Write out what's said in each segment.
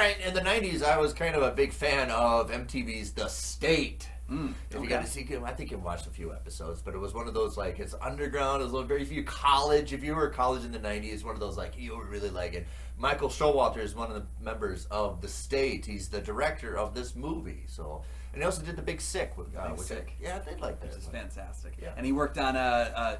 right, in the 90s, I was kind of a big fan of MTV's The State. If you got to see, I think you watched a few episodes, but it was one of those, like, it's underground, it was very few college. If you were in college in the 90s, one of those, like, you would really like it. Michael Showalter is one of the members of The State. He's the director of this movie, so... And he also did The Big Sick. Sick. Yeah, I did like that. Which is fantastic. Yeah. And he worked on I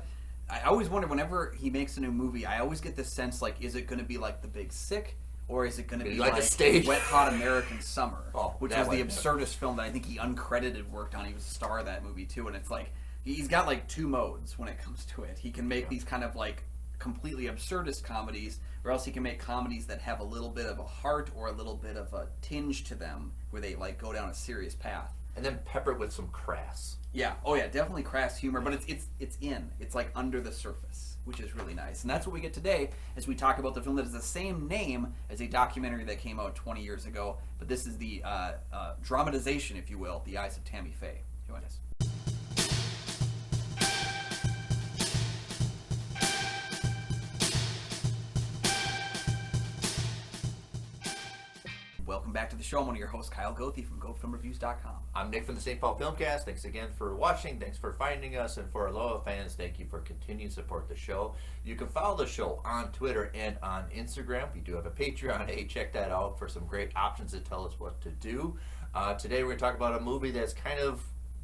always wonder, whenever he makes a new movie, I always get this sense, like, is it going to be like The Big Sick? Or is it going to be like The Stage? Wet Hot American Summer? Which was the one. absurdist film that I think he uncredited worked on. He was a star of that movie, too. And it's like, he's got like two modes when it comes to it. He can make these kind of like completely absurdist comedies, or else he can make comedies that have a little bit of a heart or a little bit of a tinge to them, where they like go down a serious path. And then pepper it with some crass. Yeah. Oh yeah, definitely crass humor, but it's like under the surface, which is really nice. And that's what we get today as we talk about the film that is the same name as a documentary that came out 20 years ago, but this is the dramatization, if you will, The Eyes of Tammy Faye. Join us. Welcome back to the show. I'm one of your hosts, Kyle Goethe from GoFilmReviews.com. I'm Nick from the St. Paul Filmcast. Thanks again for watching. Thanks for finding us. And for our loyal fans, thank you for continuing to support the show. You can follow the show on Twitter and on Instagram. We do have a Patreon. Hey, check that out for some great options that tell us what to do. Today we're going to talk about a movie that's kind of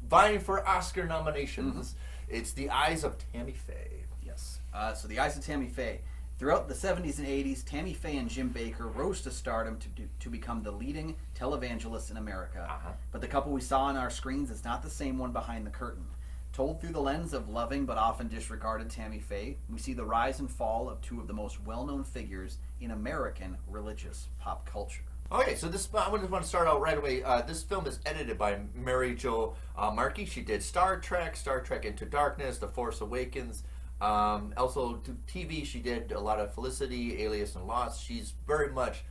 vying for Oscar nominations. It's The Eyes of Tammy Faye. Yes. So The Eyes of Tammy Faye. Throughout the 70s and 80s, Tammy Faye and Jim Bakker rose to stardom to become the leading televangelists in America. But the couple we saw on our screens is not the same one behind the curtain. Told through the lens of loving but often disregarded Tammy Faye, we see the rise and fall of two of the most well-known figures in American religious pop culture. Okay, so I want to start out right away. This film is edited by Jo Markey. She did Star Trek Into Darkness, The Force Awakens. Also, to TV, she did a lot of Felicity, Alias, and Lost. She's very much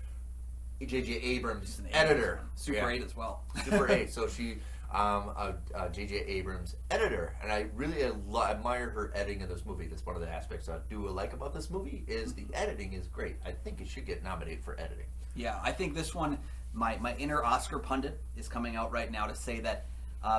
J.J. Abrams' editor. Super 8 as well. Super 8. So she, J.J. Abrams' editor. And I really admire her editing of this movie. That's one of the aspects I do like about this movie, is the editing is great. I think it should get nominated for editing. Yeah, I think this one, my inner Oscar pundit is coming out right now to say that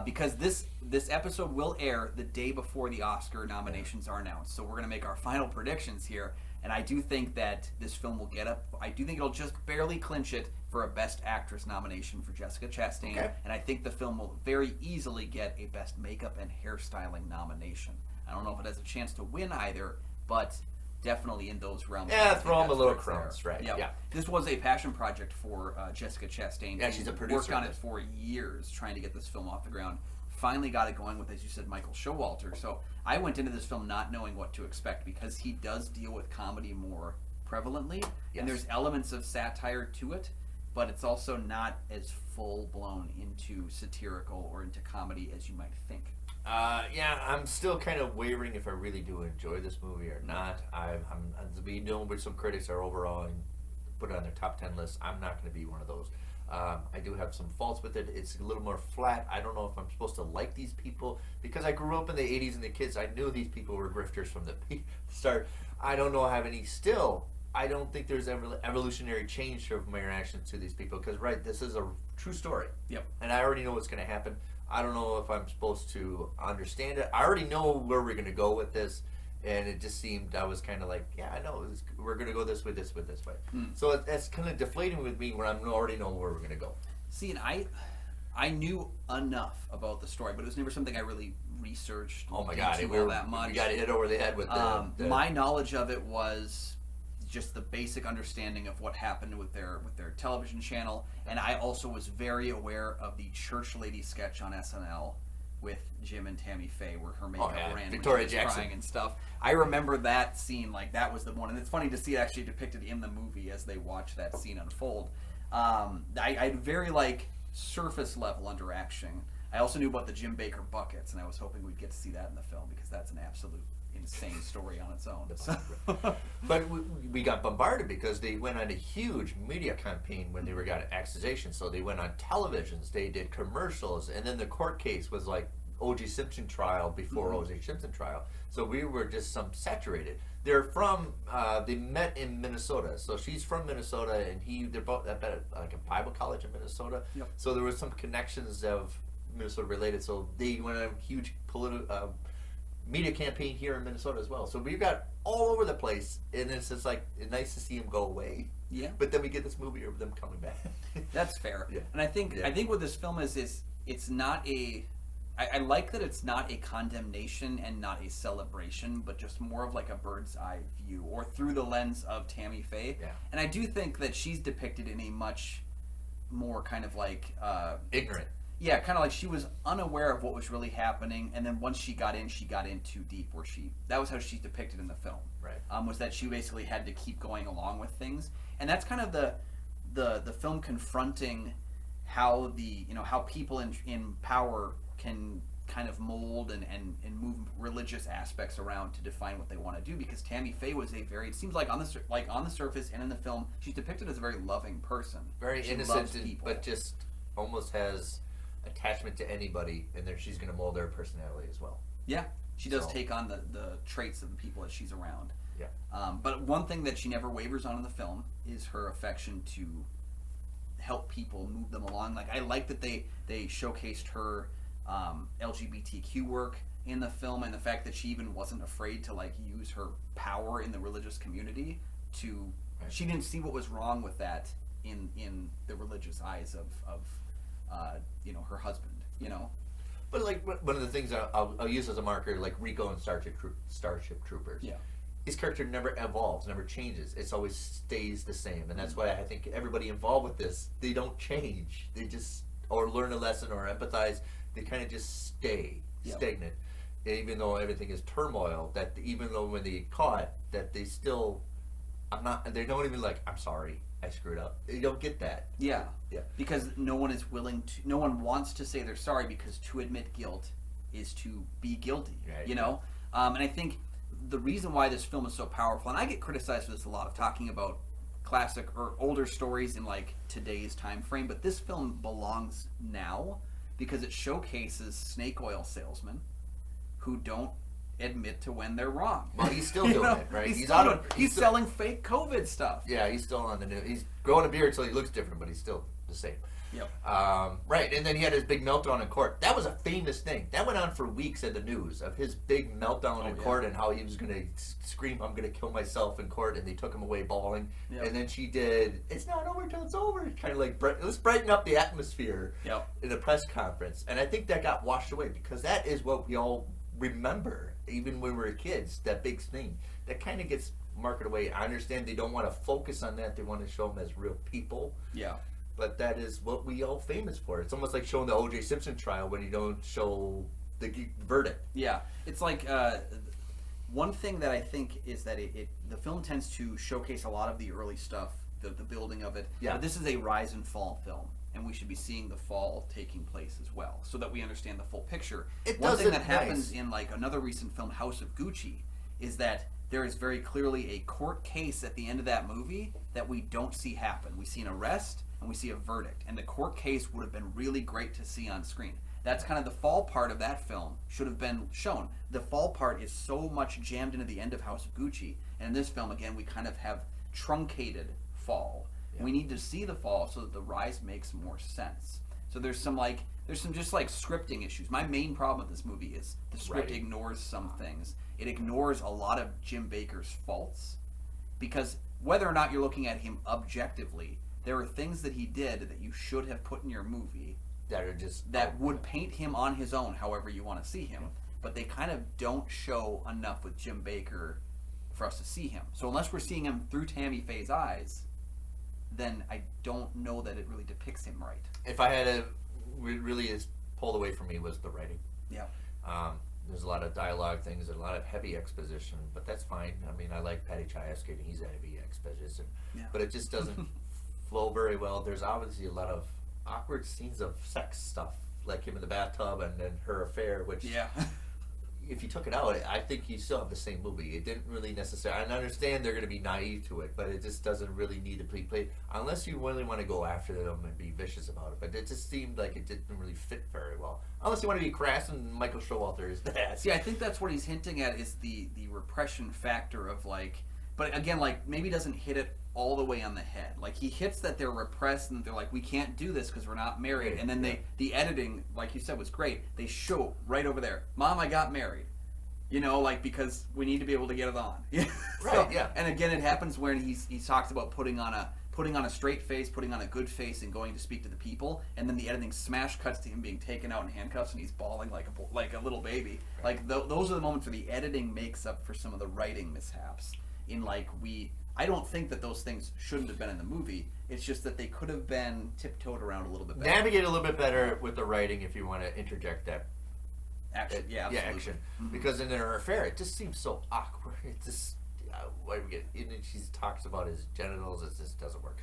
because this episode will air the day before the Oscar nominations are announced. So we're going to make our final predictions here. And I do think that this film will get up. I do think it'll just barely clinch it for a Best Actress nomination for Jessica Chastain. Okay. And I think the film will very easily get a Best Makeup and Hairstyling nomination. I don't know if it has a chance to win either, but definitely in those realms. Yeah, throw them a little crumbs, right? Yeah. This was a passion project for Jessica Chastain. Yeah, she's a producer. Worked on it for years, trying to get this film off the ground. Finally got it going with, as you said, Michael Showalter. So I went into this film not knowing what to expect, because he does deal with comedy more prevalently. Yes. And there's elements of satire to it, but it's also not as full-blown into satirical or into comedy as you might think. Yeah, I'm still kind of wavering if I really do enjoy this movie or not. I'm be known with some critics are overall and put it on their top 10 list. I'm not going to be one of those. I do have some faults with it. It's a little more flat. I don't know if I'm supposed to like these people, because I grew up in the 80s and the kids, I knew these people were grifters from the start. I don't know how many still. I don't think there's evolutionary change from my reactions to these people, because, right, this is a true story. Yep. And I already know what's going to happen. I don't know if I'm supposed to understand it. I already know where we're going to go with this, and it just seemed, I was kind of like, yeah, I know, we're going to go this way. So that's kind of deflating with me when I already know where we're going to go. See, and I knew enough about the story, but it was never something I really researched. Oh my God, all that much. We got hit over the head with the my knowledge of it was just the basic understanding of what happened with their television channel, and I also was very aware of the church lady sketch on SNL with Jim and Tammy Faye, where her makeup ran Victoria when she was Jackson crying and stuff. I remember that scene, like that was the one, and it's funny to see it actually depicted in the movie as they watch that scene unfold. I had very like surface level interaction. I also knew about the Jim Bakker buckets, and I was hoping we'd get to see that in the film, because that's an absolute insane story on its own. But we got bombarded because they went on a huge media campaign when they got accusations. So they went on televisions, they did commercials, and then the court case was like O.J. Simpson trial before O.J. Simpson trial. So we were just some saturated. They're from, they met in Minnesota. So she's from Minnesota, and they're both at like a Bible college in Minnesota. Yep. So there was some connections of Minnesota related. So they went on a huge media campaign here in Minnesota as well. So we've got all over the place, and it's just like nice to see them go away. Yeah. But then we get this movie of them coming back. That's fair. Yeah. And I think Yeah. what this film is it's not a. I like that it's not a condemnation and not a celebration, but just more of like a bird's eye view, or through the lens of Tammy Faye. Yeah. And I do think that she's depicted in a much more kind of like Ignorant. yeah, kind of like she was unaware of what was really happening, and then once she got in too deep. Where that was how she's depicted in the film. Right. Was that she basically had to keep going along with things, and that's kind of the film confronting how how people in power can kind of mold and move religious aspects around to define what they want to do. Because Tammy Faye was it seems like on the surface and in the film, she's depicted as a very loving person, Very she innocent, loves people. but just almost has attachment to anybody, and then she's going to mold their personality as well. Yeah, she does So- take on the traits of the people that she's around. Yeah. But one thing that she never wavers on in the film is her affection to help people, move them along. Like, I like that they showcased her LGBTQ work in the film, and the fact that she even wasn't afraid to like use her power in the religious community to. Right. She didn't see what was wrong with that in the religious eyes of her husband. But like one of the things I'll use as a marker, like Rico and Starship Troopers. Yeah. His character never evolves, never changes. It's always stays the same, and that's why I think everybody involved with this, they don't change. They just or learn a lesson or empathize. They kind of just stay stagnant, even though everything is turmoil. That even though when they get caught, that they still, they don't even like, I'm sorry, I screwed up. They don't get that. Yeah. Yeah. Because no one wants to say they're sorry, because to admit guilt is to be guilty. Right. And I think the reason why this film is so powerful, and I get criticized for this a lot, of talking about classic or older stories in like today's time frame, but this film belongs now because it showcases snake oil salesmen who don't admit to when they're wrong. Well, he's still doing it, right? He's still- selling fake COVID stuff. Yeah, he's still on the news. He's growing a beard so he looks different, but he's still the same. Yep. Right, and then he had his big meltdown in court. That was a famous thing. That went on for weeks in the news, of his big meltdown in court and how he was going to scream, I'm going to kill myself in court, and they took him away bawling. Yep. And then she did, it's not over till it's over. Kind of like, let's brighten up the atmosphere in the press conference. And I think that got washed away, because that is what we all remember, even when we were kids, that big thing. That kind of gets marketed away. I understand they don't want to focus on that. They want to show them as real people. Yeah. But that is what we all famous for. It's almost like showing the O.J. Simpson trial when you don't show the verdict. Yeah, it's like one thing that I think is that the film tends to showcase a lot of the early stuff, the building of it. Yeah. But this is a rise and fall film, and we should be seeing the fall taking place as well, so that we understand the full picture. One thing that happens in like another recent film, House of Gucci, is that there is very clearly a court case at the end of that movie that we don't see happen. We see an arrest and we see a verdict, and the court case would have been really great to see on screen. That's kind of the fall part of that film should have been shown. The fall part is so much jammed into the end of House of Gucci, and in this film, again, we kind of have truncated fall. Yeah. We need to see the fall so that the rise makes more sense. So there's some just like scripting issues. My main problem with this movie is the script ignores some things. It ignores a lot of Jim Baker's faults, because whether or not you're looking at him objectively, there are things that he did that you should have put in your movie that would paint him on his own however you want to see him, but they kind of don't show enough with Jim Baker for us to see him. So unless we're seeing him through Tammy Faye's eyes, then I don't know that it really depicts him right. If I had to, really is pulled away from me was the writing. Yeah. There's a lot of dialogue things and a lot of heavy exposition, but that's fine. I mean, I like Patty Chayefsky, and he's a heavy exposition, but it just doesn't flow very well. There's obviously a lot of awkward scenes of sex stuff, like him in the bathtub and then her affair, which if you took it out, I think you still have the same movie. It didn't really necessarily. I understand they're going to be naive to it, but it just doesn't really need to be played unless you really want to go after them and be vicious about it. But it just seemed like it didn't really fit very well. Unless you want to be crass, and Michael Showalter is that. See, I think that's what he's hinting at is the repression factor of like, but again, like maybe doesn't hit it all the way on the head. Like he hits that they're repressed and they're like, we can't do this because we're not married. And then the editing, like you said, was great. They show right over there, Mom, I got married. You know, like because we need to be able to get it on. Right. Yeah. And again, it happens when he talks about putting on a straight face, putting on a good face, and going to speak to the people. And then the editing smash cuts to him being taken out in handcuffs, and he's bawling like a little baby. Right. Like those are the moments where the editing makes up for some of the writing mishaps. In like I don't think that those things shouldn't have been in the movie. It's just that they could have been tiptoed around a little bit better. Navigate a little bit better with the writing if you want to interject that. Action, yeah, absolutely. Action. Mm-hmm. Because in their affair, it just seems so awkward. It just, why we get, and then she talks about his genitals. It just doesn't work.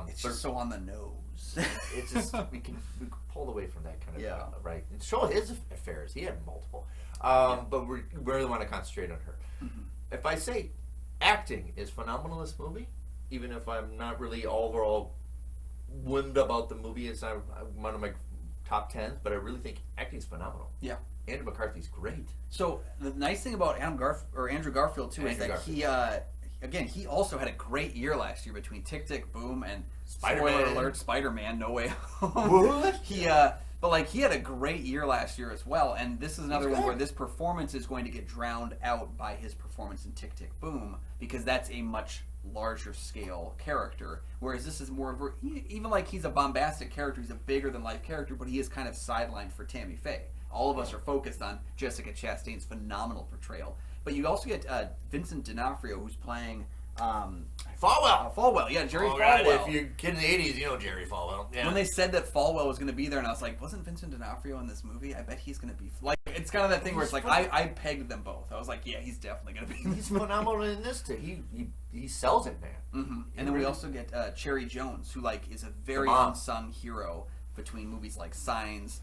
It's just so on the nose. It's just we can pull away from that kind of right. And show his affairs. He had multiple, but we really want to concentrate on her. Mm-hmm. If I say acting is phenomenal in this movie, even if I'm not really overall whimmed about the movie, it's not one of my top 10s, but I really think acting is phenomenal. Yeah. Andrew McCarthy's great. So the nice thing about Andrew Garfield too is that he also had a great year last year between Tick Tick Boom and spoiler alert, Spider-Man No Way Home. What? But like he had a great year last year as well, and this is another one where this performance is going to get drowned out by his performance in Tick Tick Boom because that's a much larger scale character, whereas this is more of even like he's a bombastic character, he's a bigger than life character, but he is kind of sidelined for Tammy Faye. All of us are focused on Jessica Chastain's phenomenal portrayal, but you also get Vincent D'Onofrio, who's playing Falwell. Yeah, Jerry Falwell. God, if you're kid in the 80s, you know Jerry Falwell. Yeah. When they said that Falwell was going to be there, and I was like, wasn't Vincent D'Onofrio in this movie? I bet he's going to be like. It's kind of that thing where it's like I pegged them both. I was like, yeah, he's definitely going to be. He's phenomenal in this too. He sells it, man. Mm-hmm. And then we also get Cherry Jones, who like is a very unsung hero between movies like Signs,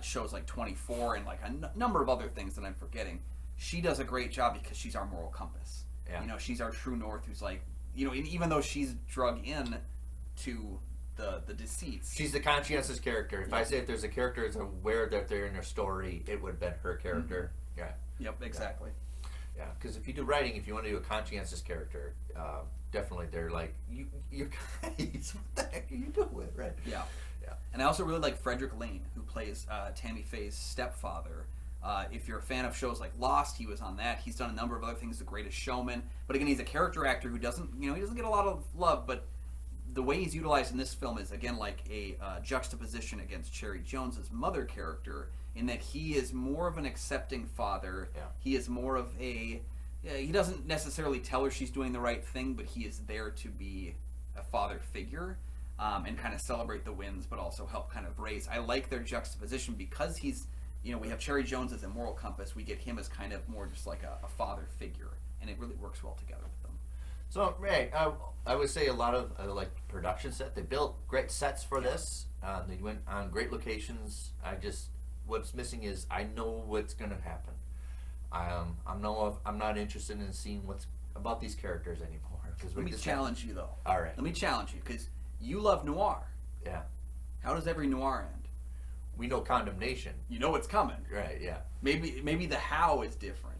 shows like 24, and like a number of other things that I'm forgetting. She does a great job because she's our moral compass. Yeah. You know, she's our true north. Who's like, you know, even though she's drug in to the deceits, she's the conscientious character. If I say if there's a character is aware that they're in their story, it would have been her character. Mm-hmm. Yeah. Yep. Exactly. Yeah, because if you do writing, if you want to do a conscientious character, definitely they're like, you guys, what the heck are you doing? Right. Yeah. Yeah. And I also really like Frederick Lane, who plays Tammy Faye's stepfather. If you're a fan of shows like Lost, he was on that. He's done a number of other things, The Greatest Showman. But again, he's a character actor who doesn't get a lot of love, but the way he's utilized in this film is, again, like a juxtaposition against Cherry Jones's mother character, in that he is more of an accepting father. Yeah. He is more of he doesn't necessarily tell her she's doing the right thing, but he is there to be a father figure and kind of celebrate the wins, but also help kind of raise. I like their juxtaposition because he's, we have Cherry Jones as a moral compass. We get him as kind of more just like a father figure, and it really works well together with them. So, Ray, I would say a lot of like production set. They built great sets for this. They went on great locations. What's missing is I know what's going to happen. I'm not interested in seeing what's about these characters anymore. Let me challenge you, though. All right. Let me challenge you, because you love noir. Yeah. How does every noir end? We know condemnation. You know what's coming. Right, yeah. Maybe the how is different.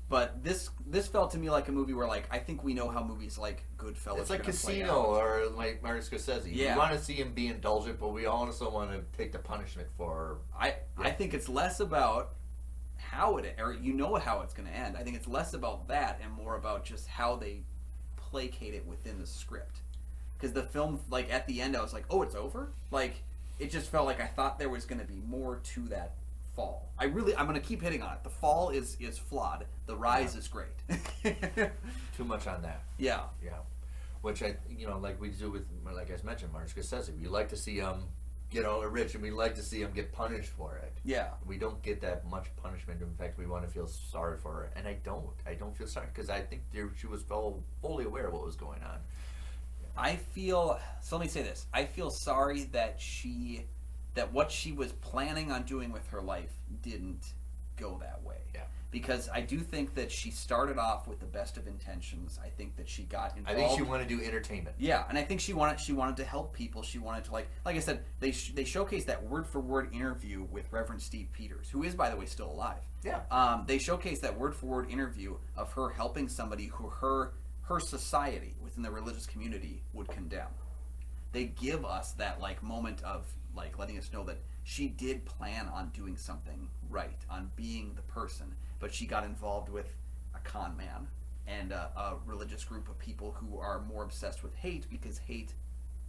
But this felt to me like a movie where, like, I think we know how movies like Goodfellas it's like Casino play out. or like Martin Scorsese. Yeah. We want to see him be indulgent, but we also want to take the punishment for... I think it's less about how it... Or you know how it's going to end. I think it's less about that and more about just how they placate it within the script. Because the film, like, at the end, I was like, oh, it's over? Like, it just felt like I thought there was going to be more to that fall. I'm going to keep hitting on it. The fall is flawed. The rise is great. Too much on that. Yeah. Yeah. Which like we do with, like I mentioned, Martin Scorsese. We like to see him get all rich, and we like to see him get punished for it. Yeah. We don't get that much punishment. In fact, we want to feel sorry for her, and I don't feel sorry because I think she was fully aware of what was going on. So let me say this. I feel sorry that what she was planning on doing with her life didn't go that way. Yeah. Because I do think that she started off with the best of intentions. I think that she got involved. I think she wanted to do entertainment. Yeah, and I think she wanted to help people. She wanted to like I said, they showcased that word for word interview with Reverend Steve Peters, who is, by the way, still alive. Yeah. They showcased that word for word interview of her helping somebody who her society within the religious community would condemn. They give us that like moment of like letting us know that she did plan on doing something right, on being the person, but she got involved with a con man and a religious group of people who are more obsessed with hate because hate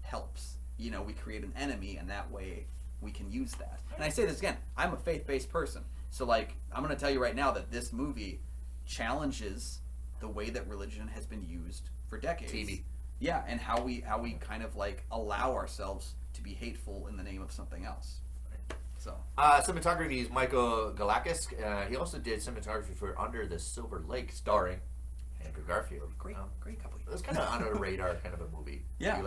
helps. You know, we create an enemy, and that way we can use that. And I say this again, I'm a faith-based person, so like I'm going to tell you right now that this movie challenges the way that religion has been used for decades. TV. Yeah, and how we kind of like allow ourselves to be hateful in the name of something else. So cinematography is Michael Galakis. He also did cinematography for Under the Silver Lake, starring Andrew Garfield. Great couple. It was kind of under the radar kind of a movie. Yeah.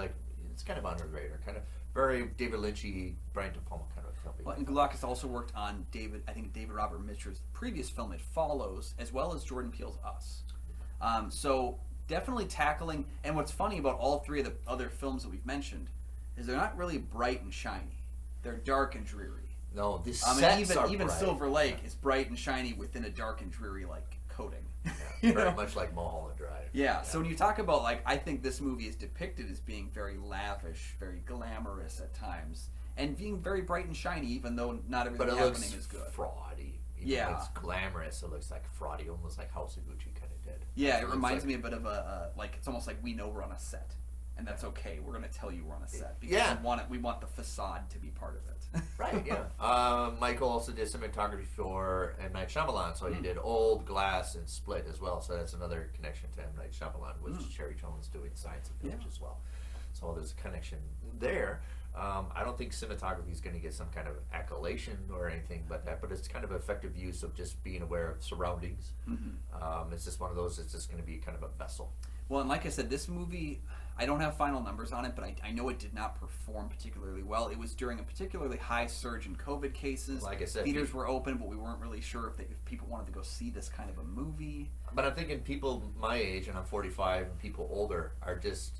It's kind of under the radar, kind of very David Lynchy, Brian De Palma kind of film. Well, and Galakis also worked on David Robert Mitchell's previous film, It Follows, as well as Jordan Peele's Us. So definitely tackling. And what's funny about all three of the other films that we've mentioned is they're not really bright and shiny. They're dark and dreary. No, the sets are even bright. Silver Lake is bright and shiny within a dark and dreary like coating. Yeah, very much like Mulholland Drive. Yeah, so when you talk about like, I think this movie is depicted as being very lavish, very glamorous at times, and being very bright and shiny, even though not everything happening is good. Fraudy. Yeah, it's glamorous. It looks like fraudy, almost like House of Gucci kind of did. Yeah, it reminds me a bit of a like it's almost like we know we're on a set. And that's okay. We're going to tell you we're on a set because we want the facade to be part of it. Right. Yeah. Michael also did cinematography for M. Night Shyamalan, so he did Old, Glass, and Split as well. So that's another connection to M. Night Shyamalan, with Cherry Jones doing Science of Village as well. So there's a connection there. I don't think cinematography is going to get some kind of accolation or anything, but it's kind of effective use of just being aware of surroundings. It's just one of those. It's just going to be kind of a vessel. Well, and like I said, this movie, I don't have final numbers on it, but I know it did not perform particularly well. It was during a particularly high surge in COVID cases. Like I said, theaters were open, but we weren't really sure if people wanted to go see this kind of a movie. But I'm thinking people my age, and I'm 45, and people older are just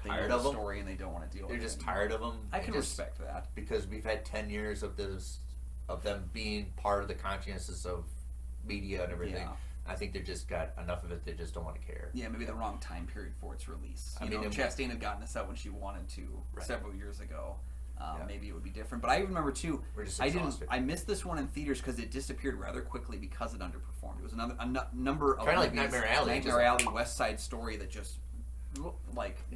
tired of them. Story, and they don't want to deal with it. They're just tired of them. I can respect that, because we've had 10 years of them being part of the consciences of media and everything. Yeah. I think they just got enough of it. They just don't want to care. Yeah, maybe the wrong time period for its release. You know, Chastain had gotten this out when she wanted to several years ago. Maybe it would be different. But I remember too. I missed this one in theaters because it disappeared rather quickly because it underperformed. It was a number of kind of like Nightmare Alley, West Side Story that just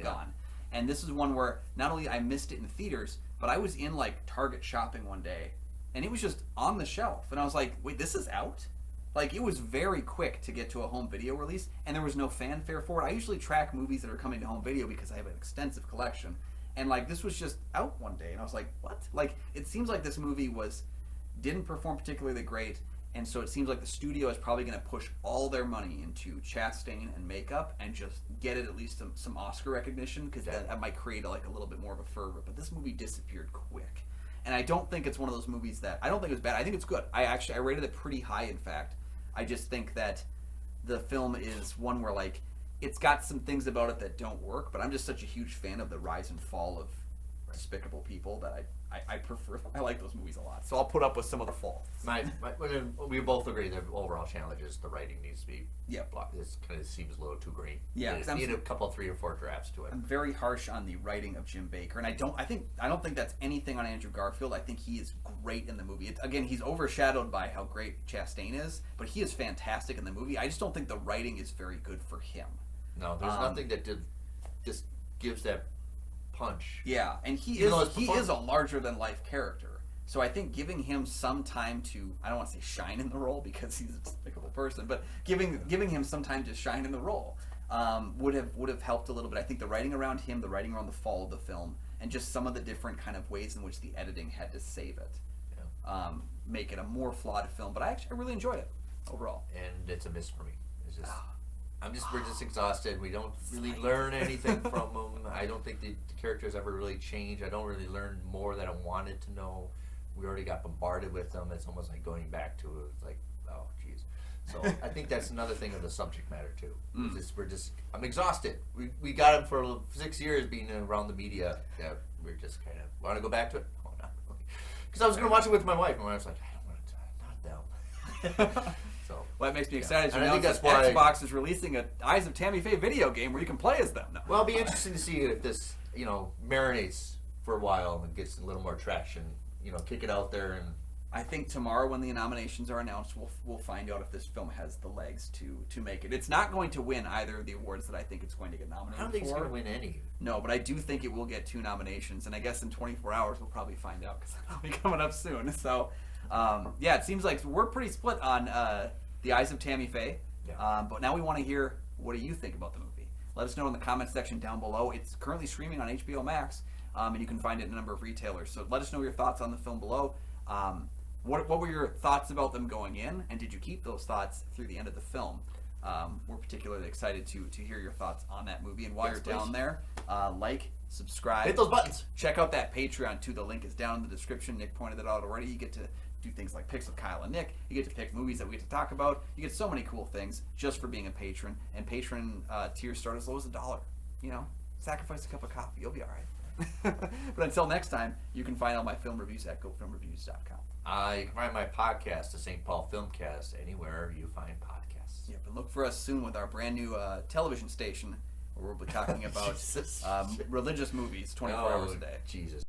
gone. And this is one where not only I missed it in theaters, but I was in like Target shopping one day, and it was just on the shelf, and I was like, wait, this is out? Like, it was very quick to get to a home video release, and there was no fanfare for it. I usually track movies that are coming to home video because I have an extensive collection. And, like, this was just out one day, and I was like, what? Like, it seems like this movie didn't perform particularly great, and so it seems like the studio is probably going to push all their money into Chastain and makeup and just get it at least some Oscar recognition, because that might create, a little bit more of a fervor. But this movie disappeared quick. And I don't think it's one of those movies that... I don't think it was bad. I think it's good. I rated it pretty high, in fact. I just think that the film is one where, like, it's got some things about it that don't work, but I'm just such a huge fan of the rise and fall of despicable people that I prefer... I like those movies a lot. So I'll put up with some of the faults. We both agree the overall challenge is the writing needs to be... This kind of seems a little too green. Yeah, because need a couple, 3 or 4 drafts to it. I'm very harsh on the writing of Jim Baker, and I don't think that's anything on Andrew Garfield. I think he is great in the movie. Again, he's overshadowed by how great Chastain is, but he is fantastic in the movie. I just don't think the writing is very good for him. No, there's nothing that just gives that punch. Yeah, and he is a larger than life character. So I think giving him some time to, I don't want to say shine in the role because he's a despicable person, but giving him some time to shine in the role would have helped a little bit. I think the writing around him, the writing around the fall of the film, and just some of the different kind of ways in which the editing had to save it, make it a more flawed film. But I really enjoyed it overall. And it's a miss for me. It's just... we're just exhausted. We don't really learn anything from them. I don't think the characters ever really change. I don't really learn more that I wanted to know. We already got bombarded with them. It's almost like going back to oh, jeez. So I think that's another thing of the subject matter too. I'm exhausted. We got him for 6 years being around the media. Yeah, we're just kind of want to go back to it. Oh, not really. Because I was going to watch it with my wife, and my wife's like, I don't want to, not them. So Well, that makes me excited to And I think announce that's that why Xbox is releasing a Eyes of Tammy Faye video game where you can play as them. No. Well, it'll be interesting to see if this, marinates for a while and gets a little more traction. Kick it out there and. I think tomorrow when the nominations are announced, we'll find out if this film has the legs to make it. It's not going to win either of the awards that I think it's going to get nominated for. I don't think it's going to win any. No, but I do think it will get 2 nominations, and I guess in 24 hours we'll probably find out because it'll be coming up soon. So, it seems like we're pretty split on The Eyes of Tammy Faye. Yeah. But now we want to hear, what do you think about the movie? Let us know in the comments section down below. It's currently streaming on HBO Max, and you can find it in a number of retailers. So let us know your thoughts on the film below. What were your thoughts about them going in, and did you keep those thoughts through the end of the film? We're particularly excited to hear your thoughts on that movie. And while Yes, you're down there, like, subscribe. Hit those buttons. Check out that Patreon too. The link is down in the description. Nick pointed it out already. You get to do things like picks with Kyle and Nick. You get to pick movies that we get to talk about. You get so many cool things just for being a patron. And patron tiers start as low as $1. Sacrifice a cup of coffee. You'll be all right. But until next time, you can find all my film reviews at gofilmreviews.com. You can find my podcast, the St. Paul Filmcast, anywhere you find podcasts. Yep, and look for us soon with our brand new television station where we'll be talking about Jesus. religious movies 24 hours a day. Jesus.